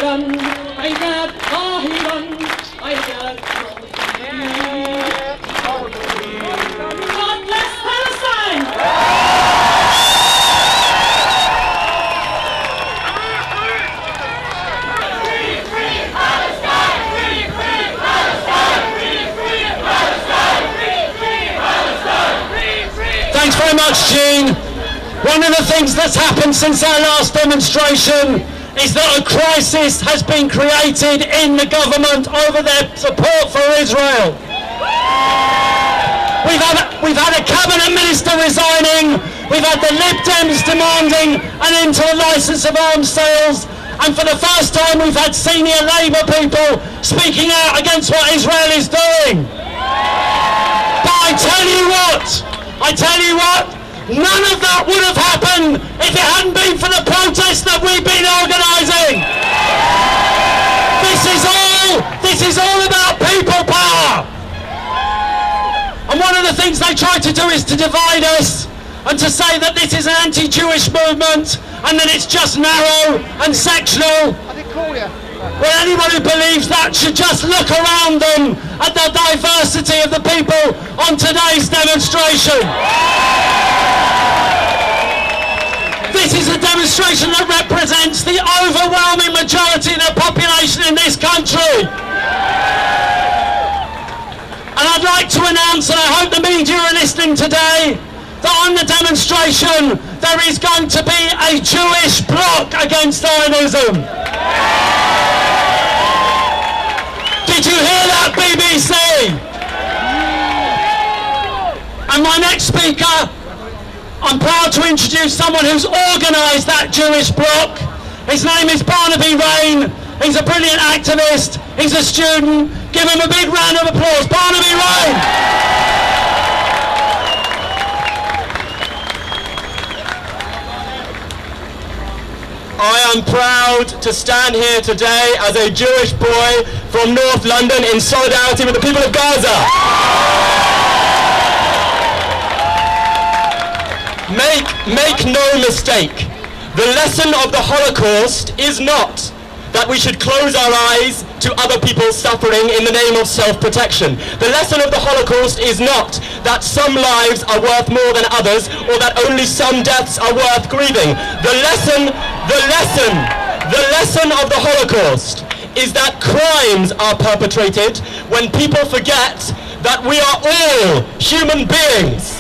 ظاهرا عيدات ظاهرا عيدات God bless Palestine! Thanks very much, Gene. One of the things that's happened since our last demonstration is that a crisis has been created in the government over their support for Israel. We've had a cabinet minister resigning, we've had the Lib Dems demanding an end to the licence of arms sales, and for the first time we've had senior Labour people speaking out against what Israel is doing. But I tell you what, none of that would have happened if it hadn't been for the protests that we've been organising. This is all about people power. And one of the things they try to do is to divide us and to say that this is an anti-Jewish movement and that it's just narrow and sectional. Well, anyone who believes that should just look around them at the diversity of the people on today's demonstration. This is a demonstration that represents the overwhelming majority of the population in this country. And I'd like to announce, and I hope the media are listening today, that on the demonstration there is going to be a Jewish bloc against Zionism. Did you hear that, BBC? And my next speaker, I'm proud to introduce someone who's organised that Jewish bloc. His name is Barnaby Rain. He's a brilliant activist. He's a student. Give him a big round of applause. Barnaby Rain. I am proud to stand here today as a Jewish boy from North London in solidarity with the people of Gaza. Make no mistake, the lesson of the Holocaust is not that we should close our eyes to other people's suffering in the name of self-protection. The lesson of the Holocaust is not that some lives are worth more than others or that only some deaths are worth grieving. The lesson of the Holocaust is that crimes are perpetrated when people forget that we are all human beings.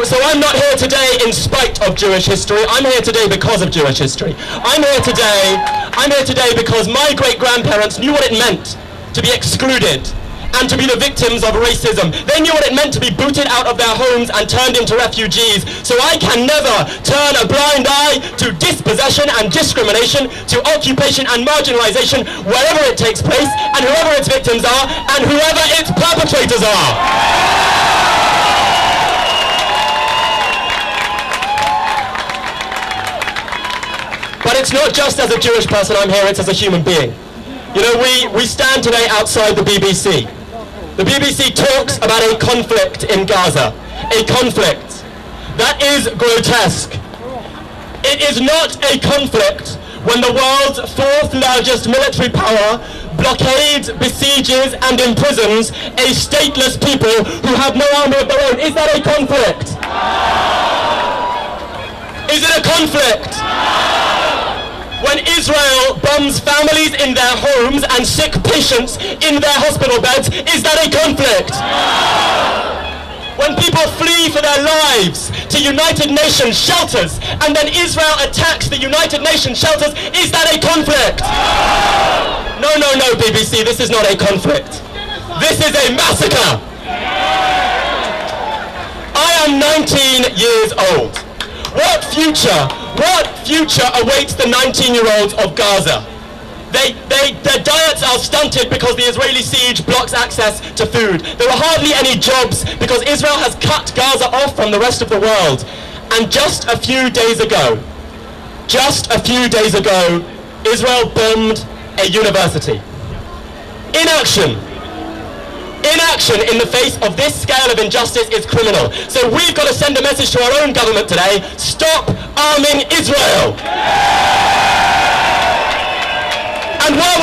So I'm not here today in spite of Jewish history. I'm here today because of Jewish history. I'm here today because my great-grandparents knew what it meant to be excluded and to be the victims of racism. They knew what it meant to be booted out of their homes and turned into refugees. So I can never turn a blind eye to dispossession and discrimination, to occupation and marginalization wherever it takes place and whoever its victims are and whoever its perpetrators are. But it's not just as a Jewish person I'm here, it's as a human being. You know, we stand today outside the BBC. The BBC talks about a conflict in Gaza. A conflict that is grotesque. It is not a conflict when the world's fourth largest military power blockades, besieges and imprisons a stateless people who have no army of their own. Is that a conflict? Is it a conflict? When Israel bombs families in their homes and sick patients in their hospital beds, is that a conflict? When people flee for their lives to United Nations shelters and then Israel attacks the United Nations shelters, is that a conflict? No, BBC, this is not a conflict. This is a massacre. I am 19 years old. What future awaits the 19-year-olds of Gaza? Their diets are stunted because the Israeli siege blocks access to food. There are hardly any jobs because Israel has cut Gaza off from the rest of the world. And just a few days ago, Israel bombed a university. Inaction in the face of this scale of injustice is criminal. So we've got to send a message to our own government today: stop arming Israel. And while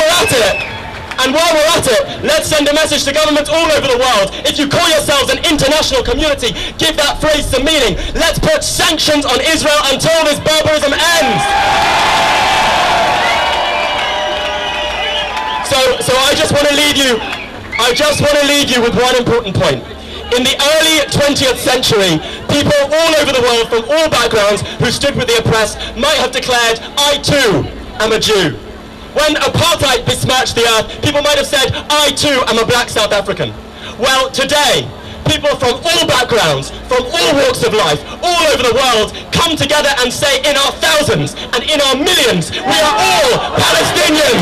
we're at it, let's send a message to governments all over the world. If you call yourselves an international community, give that phrase some meaning. Let's put sanctions on Israel until this barbarism ends. So I just want to leave you with one important point. In the early 20th century, people all over the world from all backgrounds who stood with the oppressed might have declared, I too am a Jew. When apartheid besmirched the earth, people might have said, I too am a black South African. Well, today, people from all backgrounds, from all walks of life, all over the world, come together and say in our thousands and in our millions, we are all Palestinians.